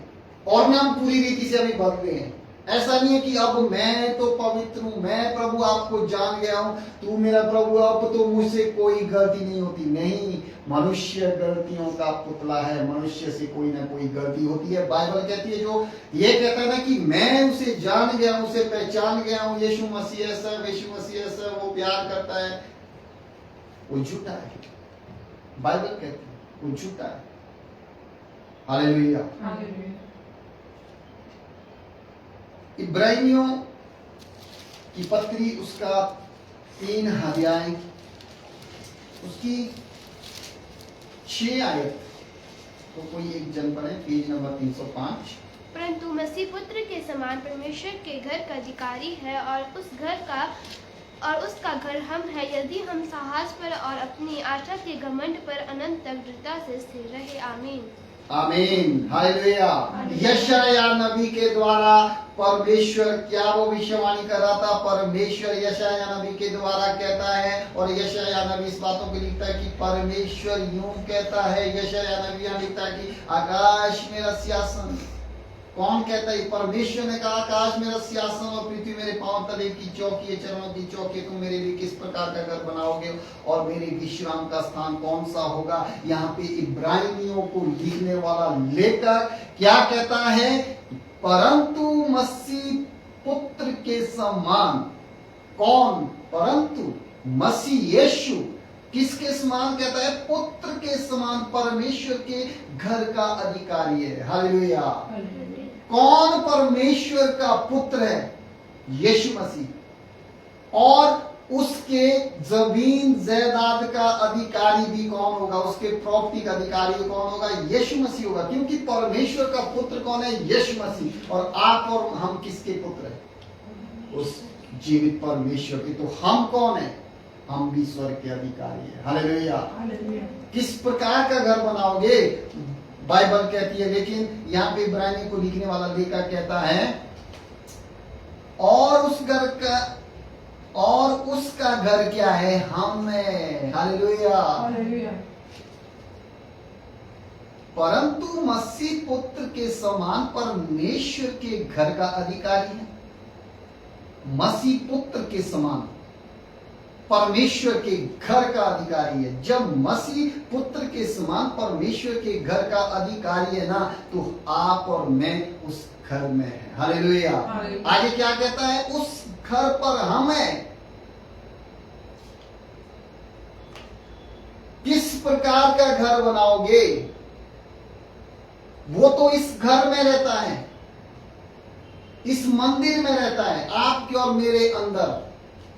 और ना हम पूरी रीति से अभी बदले हैं। ऐसा नहीं है कि अब मैं तो पवित्र हूं, मैं प्रभु आपको जान गया हूं, तू मेरा प्रभु, अब तो मुझसे कोई गलती नहीं होती। नहीं, मनुष्य गलतियों का पुतला है, मनुष्य से कोई ना कोई गलती होती है। बाइबल कहती है, जो ये कहता है ना कि मैं उसे जान गया हूं, उसे पहचान गया हूं, यीशु मसीह ऐसा, यीशु मसीह ऐसा, वो प्यार करता है, वो झूठा है। बाइबल कहती है वो झूठा है। हालेलुया। इब्रानियों की पत्री उसका 3 अध्याय उसकी 6 आयत, तो कोई एक जन पढ़े, पेज नंबर 305। परंतु मसीह पुत्र के समान परमेश्वर के घर का अधिकारी है और उसका घर हम है, यदि हम साहस पर और अपनी आशा के घमंड पर अनंत तक दृढ़ता से स्थिर रहे। आमीन। आमीन। हालेलुया। यशाया नबी के द्वारा परमेश्वर क्या वो भविष्यवाणी कर रहा था? परमेश्वर यशाया नबी के द्वारा कहता है, और यशाया नबी इस बातों को लिखता है कि परमेश्वर यूं कहता है। यशाया नबी यहाँ लिखता है कि आकाश मेरा सिंहासन। कौन कहता है? परमेश्वर ने कहा आकाश मेरा सिंहासन और पृथ्वी मेरे पांव तले की चौकी है, चरणों की चौकी। तुम मेरे लिए किस प्रकार का घर बनाओगे और मेरे विश्राम का स्थान कौन सा होगा? यहाँ पे इब्रानियों को लिखने वाला लेकर क्या कहता है? परंतु मसीह पुत्र के समान। कौन? परंतु मसीह यीशु किसके समान कहता है? पुत्र के समान, परमेश्वर के घर का अधिकारी है। हालेलुया। कौन परमेश्वर का पुत्र है? यीशु मसीह। और उसके जमीन जायदाद का अधिकारी भी कौन होगा? उसके प्रॉपर्टी का अधिकारी कौन होगा? यीशु मसीह होगा, क्योंकि परमेश्वर का पुत्र कौन है? यीशु मसीह। और आप और हम किसके पुत्र हैं? उस जीवित परमेश्वर के। तो हम कौन है? हम भी स्वर्ग के अधिकारी हैं। हालेलुया। किस प्रकार का घर बनाओगे? बाइबल कहती है, लेकिन यहाँ पे इब्रानी को लिखने वाला लेखक कहता है, और उसका घर क्या है? हम है। हालेलुया। परंतु मसीह पुत्र के समान परमेश्वर के घर का अधिकारी है। मसीह पुत्र के समान परमेश्वर के घर का अधिकारी है। जब मसीह पुत्र के समान परमेश्वर के घर का अधिकारी है ना, तो आप और मैं उस घर में है। हालेलुया। आगे क्या कहता है? उस घर पर हम है। किस प्रकार का घर बनाओगे? वो तो इस घर में रहता है, इस मंदिर में रहता है, आपके और मेरे अंदर।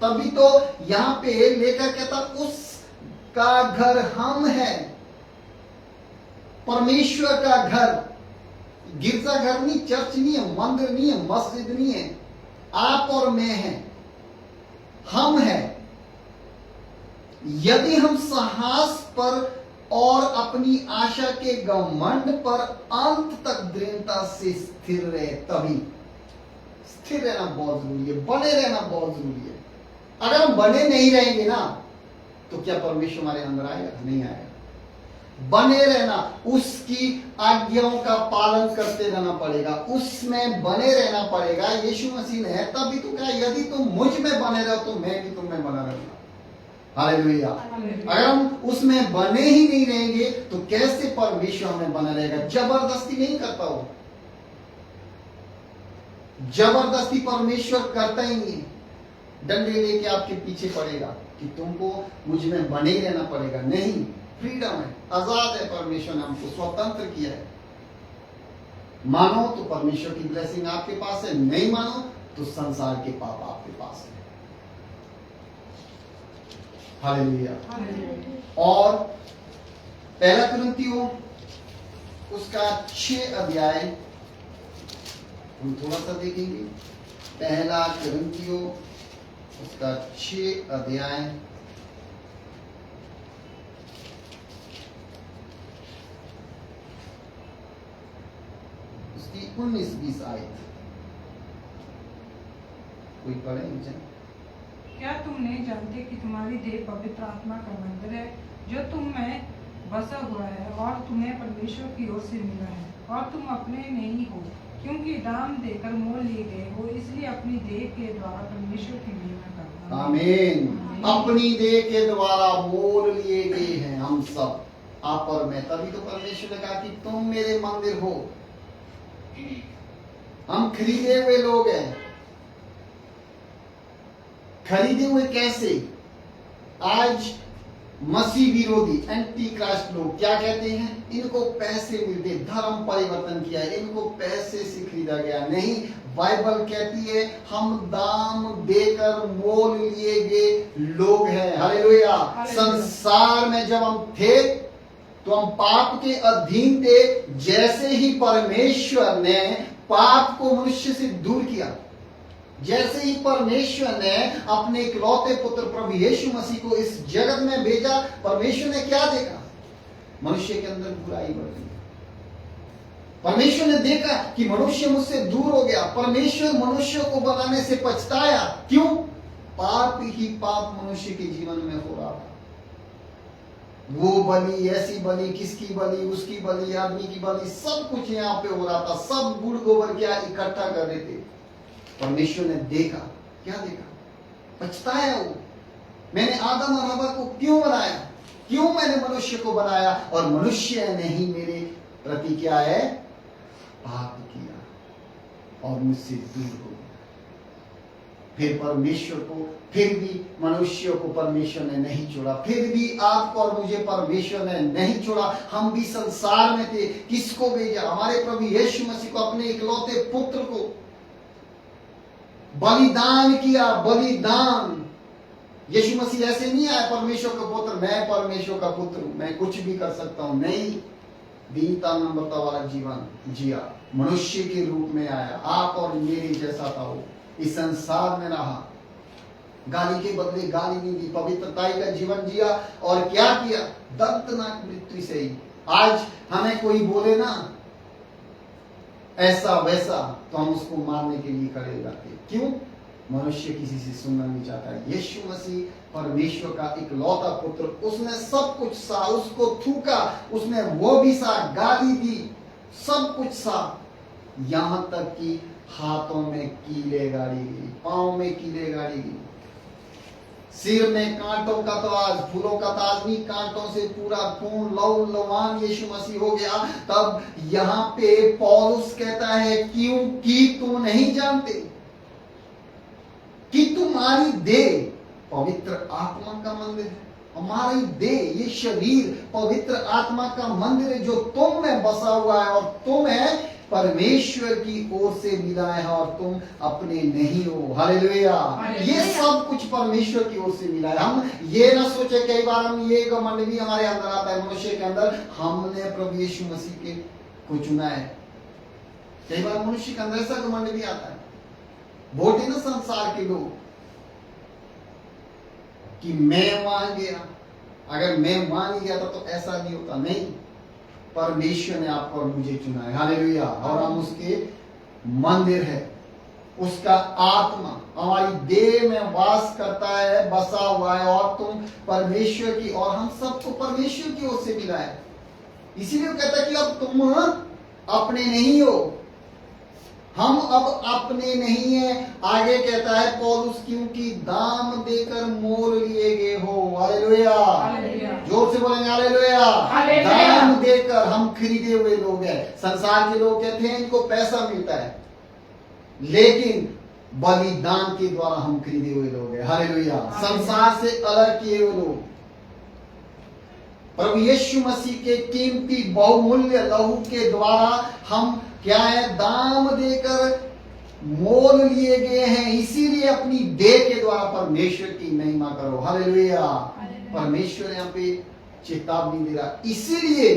तभी तो यहां पे लेकर कहता उसका घर हम है। परमेश्वर का घर, गिरजा घर नहीं, चर्च नहीं है, मंदिर नहीं है, मस्जिद नहीं है, आप और मैं हैं, हम हैं। यदि हम साहस पर और अपनी आशा के घमंड पर अंत तक दृढ़ता से स्थिर रहे, तभी स्थिर रहना बहुत जरूरी है, बने रहना बहुत जरूरी है। अगर हम बने नहीं रहेंगे ना, तो क्या परमेश्वर हमारे अंदर आएगा? नहीं आएगा। बने रहना, उसकी आज्ञाओं का पालन करते रहना पड़ेगा, उसमें बने रहना पड़ेगा। यीशु मसीह ने तभी तो कहा, यदि तुम मुझ में बने रहो तो मैं भी तुम में बना रहूंगा। हालेलुया। अगर हम उसमें बने ही नहीं रहेंगे तो कैसे परमेश्वर हमें बना रहेगा? जबरदस्ती नहीं करता वो, जबरदस्ती परमेश्वर करता ही नहीं। डंडे लेके आपके पीछे पड़ेगा कि तुमको मुझ में बने ही रहना पड़ेगा। नहीं, फ्रीडम है, आजाद है। परमेश्वर ने हमको स्वतंत्र किया है। मानो तो परमेश्वर की ब्लेसिंग आपके पास है, नहीं मानो तो संसार के पाप आपके पास है। हालेलुया। और पहला कुरिन्थियों उसका 6 अध्याय हम थोड़ा सा देखेंगे। पहला कुरिन्थियों उसका 6 अध्याय उसकी 19-20 आयत कोई पढ़े मुझे? क्या तुम नहीं जानते कि तुम्हारी देह पवित्र आत्मा का मंदिर है, जो तुम में बसा हुआ है और तुम्हें परमेश्वर की ओर से मिला है, और तुम अपने नहीं हो, क्योंकि दाम देकर मोल लिए गए हो, इसलिए अपनी देह के द्वारा परमेश्वर की महिमा करना। आमीन। अपनी देह के द्वारा मोल लिए गए हैं हम सब, आप और मैं। तभी तो परमेश्वर ने कहा कि तुम मेरे मंदिर हो। हम खरीदे हुए लोग हैं। खरीदे हुए कैसे? आज मसीह विरोधी एंटी क्राइस्ट लोग क्या कहते हैं? इनको पैसे मिलते, धर्म परिवर्तन किया है, इनको पैसे से खरीदा गया। नहीं, बाइबल कहती है हम दाम देकर मोल लिए गए लोग हैं। हालेलुया। संसार में जब हम थे तो हम पाप के अधीन थे। जैसे ही परमेश्वर ने पाप को मनुष्य से दूर किया, जैसे ही परमेश्वर ने अपने इकलौते पुत्र प्रभु यीशु मसीह को इस जगत में भेजा, परमेश्वर ने क्या देखा? मनुष्य के अंदर बुराई बढ़ गई। परमेश्वर ने देखा कि मनुष्य मुझसे दूर हो गया। परमेश्वर मनुष्य को बनाने से पछताया। क्यों? पाप ही पाप मनुष्य के जीवन में हो रहा था। वो बलि, ऐसी बलि, किसकी बलि, उसकी बलि, आदमी की बलि, सब कुछ यहाँ पे हो रहा था। सब गुड़ गोबर क्या इकट्ठा कर रहे थे। परमेश्वर ने देखा, क्या देखा? पछताया वो, मैंने आदम और हवा को क्यों बनाया? क्यों मैंने मनुष्य को बनाया? और मनुष्य ने ही मेरे प्रति क्या है? पाप किया और मुझसे दूर हो गया। फिर परमेश्वर को, फिर भी मनुष्य को परमेश्वर ने नहीं छोड़ा। फिर भी आपको और मुझे परमेश्वर ने नहीं छोड़ा। हम भी संसार में थे। किसको भेजा? हमारे प्रभु यीशु मसीह को, अपने इकलौते पुत्र को बलिदान किया। बलिदान यीशु मसीह ऐसे नहीं आया परमेश्वर का पुत्र, मैं परमेश्वर का पुत्र हूं, मैं कुछ भी कर सकता हूं। नहीं, दीनता नम्रता वाला जीवन जिया, मनुष्य के रूप में आया, आप और मेरे जैसा था वो, इस संसार में रहा, गाली के बदले गाली नहीं दी, पवित्रताई का जीवन जिया। और क्या किया? दर्दनाक मृत्यु से ही। आज हमें कोई बोले ना ऐसा वैसा, तो हम उसको मारने के लिए खड़े हो जाते। क्यों? मनुष्य किसी से सुनना नहीं चाहता है। यीशु मसीह परमेश्वर का इकलौता पुत्र, उसने सब कुछ सहा, उसको थूका, उसने वो भी सहा, गाली दी, सब कुछ सहा, यहां तक कि हाथों में कीले गाड़ी गई, पांव में कीले गाड़ी गई, सिर में कांटों का ताज, फूलों का ताज नहीं, कांटों से पूरा पूर्ण लौ लवान यीशु मसीह हो गया। तब यहां पे पौलुस कहता है, क्योंकि तुम नहीं जानते कि तुम्हारी देह पवित्र आत्मा का मंदिर है। हमारी देह, ये शरीर पवित्र आत्मा का मंदिर है जो तुम में बसा हुआ है, और तुम्हें परमेश्वर की ओर से मिला है, और तुम अपने नहीं हो। हालेलुया। ये सब कुछ परमेश्वर की ओर से मिला है। हम ये ना सोचे, कई बार हम ये घमंड भी हमारे अंदर आता है, मनुष्य के अंदर, हमने प्रभु यीशु मसीह के को चुना है। कई बार मनुष्य के अंदर ऐसा घमंड भी आता है। बोलते ना संसार के लोग कि मैं वहां गया, अगर मैं वहां नहीं गया था तो ऐसा नहीं होता। नहीं, परमेश्वर ने आपको और मुझे चुना है। हालेलुया। और हम उसके मंदिर है, उसका आत्मा हमारी देह में वास करता है, बसा हुआ है, और तुम परमेश्वर की, और हम सबको परमेश्वर की ओर से मिला है। इसीलिए कहता है कि अब तुम अपने नहीं हो, हम अब अपने नहीं है। आगे कहता है पौलुस, क्योंकि दाम देकर मोल लिए गए हो। हालेलुया। जोर से बोलेंगे हालेलुया। दाम देकर हम खरीदे हुए लोग हैं। संसार के लोग कहते हैं इनको पैसा मिलता है, लेकिन बलिदान के द्वारा हम खरीदे हुए लोग हैं। हालेलुया। संसार से अलग किए हुए लोग, प्रभु यीशु मसीह के कीमती बहुमूल्य लहू के द्वारा हम क्या है? दाम देकर मोल लिए गए हैं। इसीलिए अपनी देह के द्वारा परमेश्वर की महिमा करो। हालेलुया। परमेश्वर यहाँ पे चेतावनी दे रहा। इसीलिए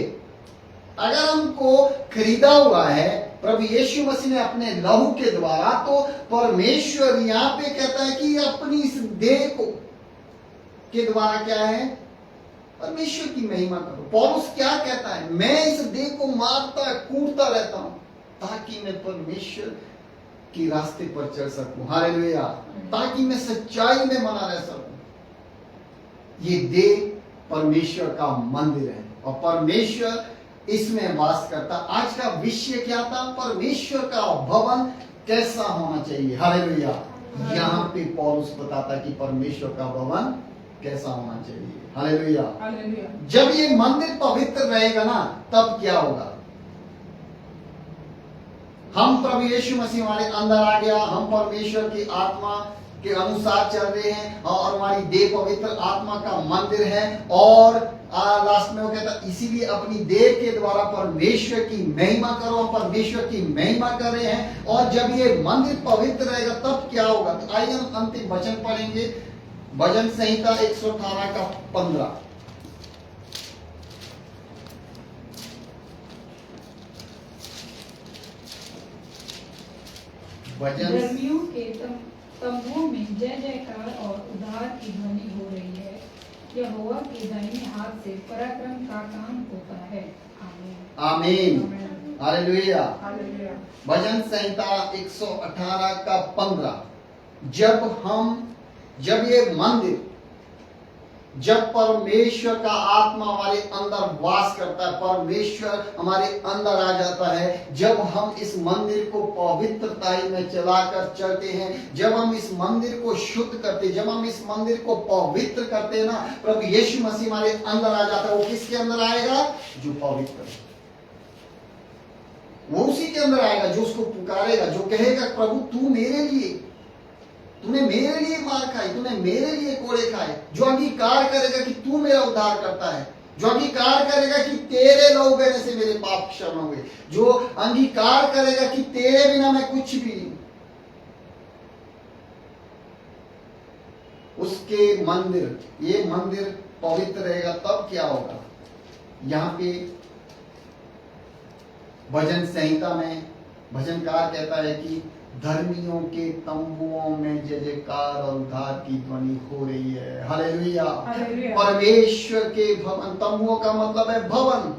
अगर हमको खरीदा हुआ है प्रभु यीशु मसीह ने अपने लहू के द्वारा, तो परमेश्वर यहाँ पे कहता है कि अपनी इस देह को के द्वारा क्या है? परमेश्वर की महिमा करो। पौलुस क्या कहता है? मैं इस देह को मारता कूटता रहता हूं ताकि मैं परमेश्वर के रास्ते पर चल सकूं। हालेलुया। ताकि मैं सच्चाई में बना रह सकूं। ये देह परमेश्वर का मंदिर है, और परमेश्वर इसमें वास करता। आज का विषय क्या था? परमेश्वर का भवन कैसा होना चाहिए। हालेलुया। यहाँ पे पौलुस बताता कि परमेश्वर का भवन कैसा होना चाहिए। हालेलुया। जब ये मंदिर पवित्र रहेगा ना, तब क्या होगा? हम प्रभु यीशु मसीह हमारे अंदर आ गया, हम परमेश्वर की आत्मा के अनुसार चल रहे हैं, और हमारी देह पवित्र आत्मा का मंदिर है। और लास्ट में वो कहता, इसीलिए अपनी देह के द्वारा परमेश्वर की महिमा करो। हम परमेश्वर की महिमा कर रहे हैं, और जब ये मंदिर पवित्र रहेगा तब क्या होगा? तो आइए हम अंतिम वचन पढ़ेंगे, भजन संहिता 118 का 15। गर्मियों के तंबुओं में जय जयकार और उद्धार की ध्वनि हो रही है। यहोवा के दाहिने हाथ से पराक्रम का काम होता है। आमीन। आमीन। हालेलुया। भजन संहिता 118 का 15। जब ये मंदिर, जब परमेश्वर का आत्मा हमारे अंदर वास करता है, परमेश्वर हमारे अंदर आ जाता है, जब हम इस मंदिर को पवित्रताई में चलाकर चलते हैं, जब हम इस मंदिर को शुद्ध करते, जब हम इस मंदिर को पवित्र करते हैं ना, प्रभु यीशु मसीह हमारे अंदर आ जाता है। वो किसके अंदर आएगा? जो पवित्र है। वो उसी के अंदर आएगा जो उसको पुकारेगा, जो कहेगा प्रभु तू मेरे लिए, तूने मेरे लिए मार खाई, तूने मेरे लिए कोड़े खाए। जो अंगीकार करेगा कि तू मेरा उद्धार करता है, जो अंगीकार करेगा कि तेरे लहू बहने से मेरे पाप क्षमा हुए, जो अंगीकार करेगा कि तेरे बिना मैं कुछ भी नहीं। उसके मंदिर, ये मंदिर पवित्र रहेगा तब क्या होगा। यहाँ पे भजन संहिता में भजनकार कहता है कि धर्मियों के तंबुओं में जय जयकार और उद्धार की ध्वनि हो रही है। हालेलुया। हालेलुया। परमेश्वर के भवन, तंबुओं का मतलब है भवन,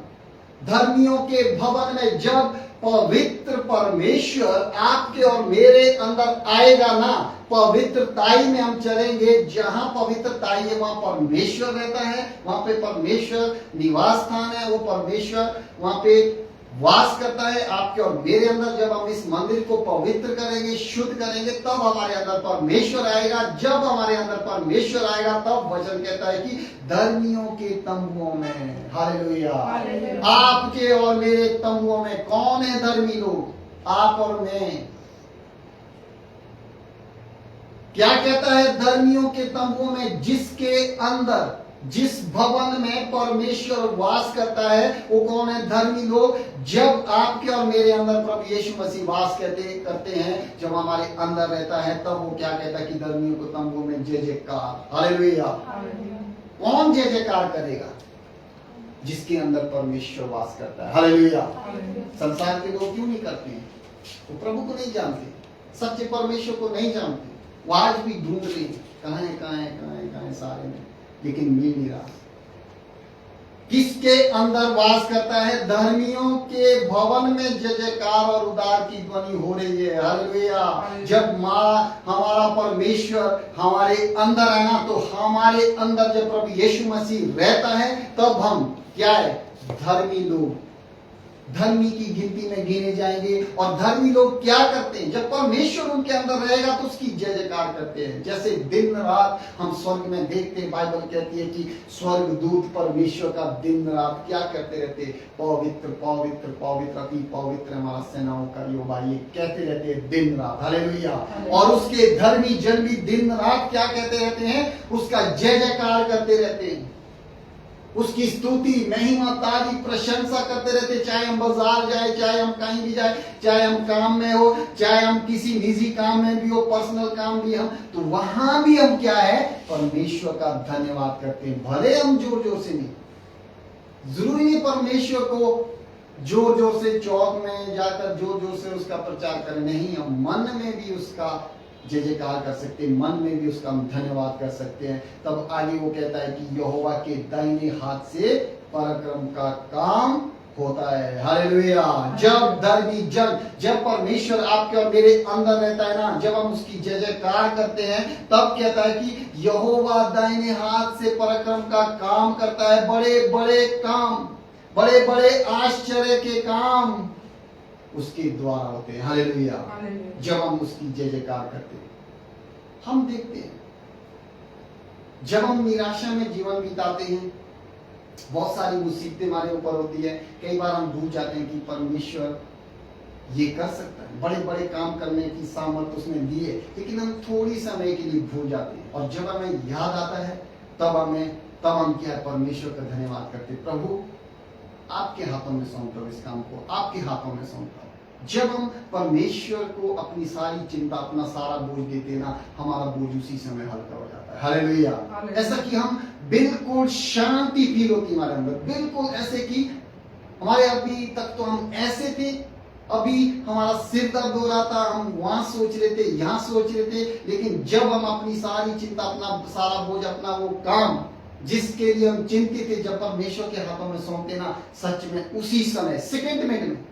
धर्मियों के भवन में जब पवित्र परमेश्वर आपके और मेरे अंदर आएगा ना, पवित्रताई में हम चलेंगे। जहां पवित्रताई है वहां परमेश्वर रहता है, वहां पे परमेश्वर निवास स्थान है, वो परमेश्वर वहां पे वास करता है आपके और मेरे अंदर। जब हम इस मंदिर को पवित्र करेंगे, शुद्ध करेंगे, तब हमारे अंदर परमेश्वर आएगा। जब हमारे अंदर परमेश्वर आएगा तब वचन कहता है कि धर्मियों के तंबुओं में, हालेलुया, आपके और मेरे तंबुओं में कौन है धर्मी लोग? आप और मैं। क्या कहता है? धर्मियों के तंबुओं में, जिसके अंदर, जिस भवन में परमेश्वर वास करता है, वो कौन है? धर्मी लोग। जब आपके और मेरे अंदर प्रभु यीशु मसीह वास करते हैं, जब हमारे अंदर रहता है, तब वो क्या कहता है कि धर्मियों को तंबू में जय जयकार। हालेलुया। कौन जय जयकार करेगा? जिसके अंदर परमेश्वर वास करता है। हालेलुया। संसार के लोग क्यों नहीं करते हैं? वो प्रभु को नहीं जानते, सच्चे परमेश्वर को नहीं जानते। वो आज भी ढूंढ रहे हैं, कहाँ है, कहाँ है, कहाँ है, कहाँ है सारे में, लेकिन मिल नहीं रहा। किसके अंदर वास करता है? धर्मियों के भवन में जय जयकार और उद्धार की ध्वनि हो रही है। हालेलुया। जब हमारा परमेश्वर हमारे अंदर है ना, तो हमारे अंदर जब प्रभु यीशु मसीह रहता है, तब हम क्या है? धर्मी लोग, धर्मी की गिनती में गिने जाएंगे। और धर्मी लोग क्या करते हैं? जब परमेश्वर उनके अंदर रहेगा तो उसकी जय जयकार करते हैं। जैसे दिन रात हम स्वर्ग में देखते हैं, बाइबल कहती है कि स्वर्ग दूत परमेश्वर का दिन रात क्या करते रहते? पवित्र पवित्र पवित्र अति पवित्र हमारा सेनाओं का यहोवा, ये कहते रहते हैं दिन रात। हालेलुया। और उसके धर्मी जन भी दिन रात क्या कहते रहते हैं? उसका जय जयकार करते रहते हैं, उसकी स्तुति, महिमा, तारीफ, प्रशंसा करते रहते। चाहे हम बाजार जाए, चाहे हम कहीं भी जाए, चाहे हम काम में हो, चाहे हम किसी निजी काम में भी हो, पर्सनल काम भी हम, तो वहां भी हम क्या है? परमेश्वर का धन्यवाद करते हैं। भले हम जोर जोर से नहीं, जरूरी नहीं परमेश्वर को जोर जोर से चौक में जाकर जोर जोर से उसका प्रचार करें, नहीं, हम मन में भी उसका जय जयकार कर सकते हैं, मन में भी उसका हम धन्यवाद कर सकते हैं। तब आगे वो कहता है कि यहोवा के दाहिने हाथ से पराक्रम का काम होता है। हालेलुया। जब धर्मी जन, जब परमेश्वर आपके और मेरे अंदर रहता है ना, जब हम उसकी जय जयकार करते हैं, तब कहता है कि यहोवा दाहिने हाथ से पराक्रम का काम करता है। बड़े बड़े काम, बड़े बड़े आश्चर्य के काम उसके द्वारा होते हैं। हालेलुया। जब हम उसकी जय जयकार करते हैं, हम देखते हैं जब हम निराशा में जीवन बिताते हैं, बहुत सारी मुसीबतें हमारे ऊपर होती है, कई बार हम भूल जाते हैं कि परमेश्वर ये कर सकता है, बड़े बड़े काम करने की सामर्थ उसने दी है, लेकिन हम थोड़ी समय के लिए भूल जाते हैं। और जब हमें याद आता है, तब हम क्या, परमेश्वर का धन्यवाद करते। प्रभु आपके हाथों में सौंपता हूं, इस काम को आपके हाथों में सौंपता हूं। जब हम परमेश्वर को अपनी सारी चिंता, अपना सारा बोझ देते ना, हमारा बोझ उसी समय हल्का हो जाता है। हालेलुया। ऐसा कि हम बिल्कुल शांति फील होती हमारे अंदर, बिल्कुल ऐसे कि हमारे अभी तक तो हम ऐसे थे, अभी हमारा सिर दर्द हो रहा था, हम वहां सोच रहे थे, यहाँ सोच रहे थे, लेकिन जब हम अपनी सारी चिंता, अपना सारा बोझ, अपना वो काम जिसके लिए हम चिंतित थे, जब परमेश्वर के हाथों में सौंपते ना, सच में उसी समय, सेकंड मिनट में,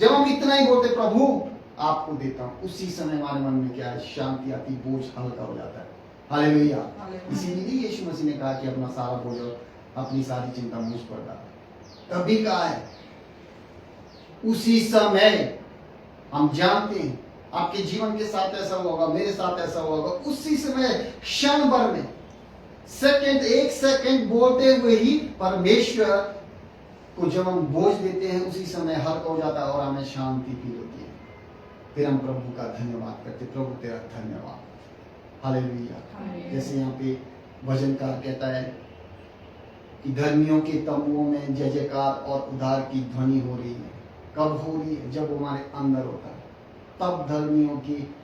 जब हम इतना ही बोलते प्रभु आपको देता हूं, उसी समय हमारे मन में क्या है? शांति आती, बोझ हल्का हो जाता है। हालेलुया। इसीलिए यीशु मसीह ने कहा कि अपना सारा बोझ, अपनी सारी चिंता मुझ पर डाल। तभी कहा है उसी समय। हम जानते हैं आपके जीवन के साथ ऐसा होगा, मेरे साथ ऐसा होगा, उसी समय, क्षण भर में, सेकंड, एक सेकंड बोलते हुए ही परमेश्वर को जब हम बोझ देते हैं, उसी समय हल्का हो जाता है और हमें शांति फील होती है। फिर हम प्रभु का धन्यवाद करते, प्रभु तेरा धन्यवाद। हालेलुया। जैसे यहाँ पे भजनकार कहता है कि धर्मियों के तंबुओं में जय जयकार और उद्धार की ध्वनि हो रही है। कब हो रही है? जब वो हमारे अंदर होता है, तब धर्मियों की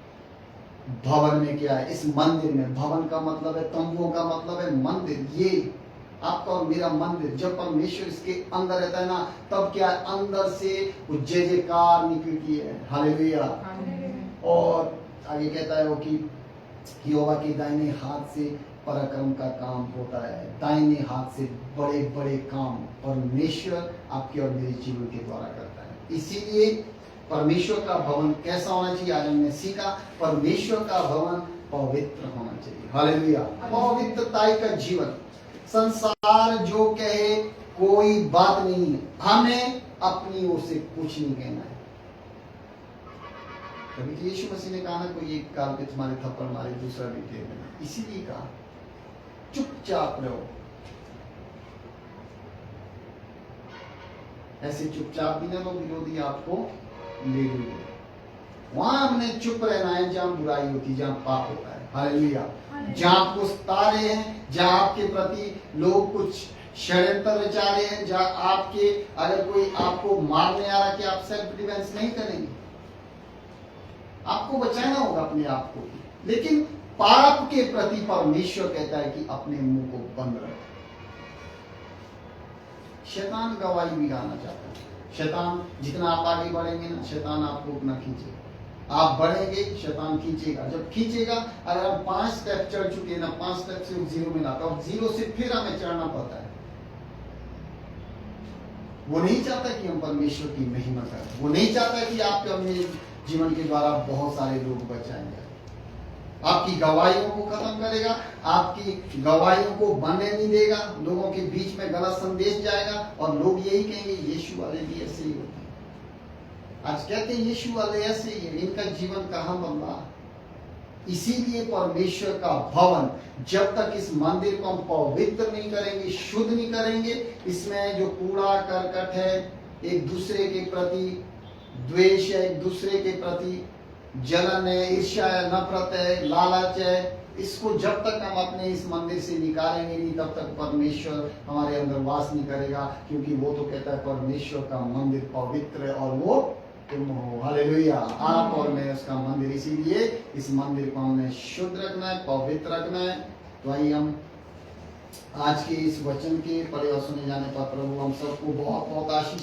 भवन में क्या है, इस मंदिर में, भवन का मतलब है तंबुओं का मतलब है मंदिर, ये आपका और मेरा मंदिर। जब परमेश्वर इसके अंदर रहता है ना, तब क्या है, अंदर से वो जय जयकार निकलती है। हालेलुया। और आगे कहता है वो कि यहोवा के दाहिने हाथ से पराक्रम का काम होता है, दाहिने हाथ से बड़े बड़े काम परमेश्वर आपके और मेरे जीवन के द्वारा करता है। इसीलिए परमेश्वर का भवन कैसा होना चाहिए, आज हमने सीखा परमेश्वर का भवन पवित्र होना चाहिए। हालेलुया। पवित्रताई का जीवन, संसार जो कहे कोई बात नहीं है, हमें अपनी ओर से कुछ नहीं कहना है। कभी तो यीशु मसीह ने कहा ना, कोई एक काल के तुम्हारे थप्पड़ मारे दूसरा भी दे देना, इसीलिए कहा चुपचाप रहो। ऐसे चुपचाप भी ना लो, विरोधी आपको ले लेंगे। वहां हमने चुप रहना है जहां बुराई होती है, जहां पाप होता है। हालेलुया। जहां आपको सता रहे हैं, जहां आपके प्रति लोग कुछ षड्यंत्र रचा रहे हैं, जहां आपके अगर कोई आपको मारने आ रहा, कि आप सेल्फ डिफेंस नहीं करेंगे, आपको बचाना होगा अपने आप को। लेकिन पाप के प्रति परमेश्वर कहता है कि अपने मुंह को बंद रखो। शैतान गवाही भी गाना चाहता है। शैतान जितना आप आगे बढ़ेंगे ना, शैतान आपको उतना खींचेगा। आप बढ़ेंगे, शैतान खींचेगा। जब खींचेगा, अगर हम 5 स्टेप चढ़ चुके हैं ना, 5 स्टेप से 0 में लाता, और 0 से फिर हमें चढ़ना पड़ता है। वो नहीं चाहता कि हम परमेश्वर की महिमा करें। वो नहीं चाहता कि आपके अपने जीवन के द्वारा बहुत सारे लोग बच जाएंगे। आपकी गवाहियों को खत्म करेगा, आपकी गवाहियों को बनने नहीं देगा, लोगों के बीच में गलत संदेश जाएगा और लोग यही कहेंगे यीशु वाले भी ऐसे ही होते हैं। आज कहते हैं यीशु वाले ऐसे ही है, इनका जीवन कहां बन रहा। इसीलिए परमेश्वर का भवन, जब तक इस मंदिर को हम पवित्र नहीं करेंगे, शुद्ध नहीं करेंगे, इसमें जो कूड़ा करकट है, एक दूसरे के प्रति द्वेष है, एक दूसरे के प्रति जलन है, ईर्ष्या है, नफरत है, लालच है, इसको जब तक हम अपने इस मंदिर से निकालेंगे नहीं, तब तक परमेश्वर हमारे अंदर वास नहीं करेगा। क्योंकि वो तो कहता है परमेश्वर का मंदिर पवित्र है और वो तुम हो। हालेलुया। आप और मैं उसका मंदिर, इसीलिए इस मंदिर को हमें शुद्ध रखना है, पवित्र रखना है। तो आइए हम आज के इस वचन के पढ़े और सुने जाने पर प्रभु हम सबको बहुत बहुत आशीष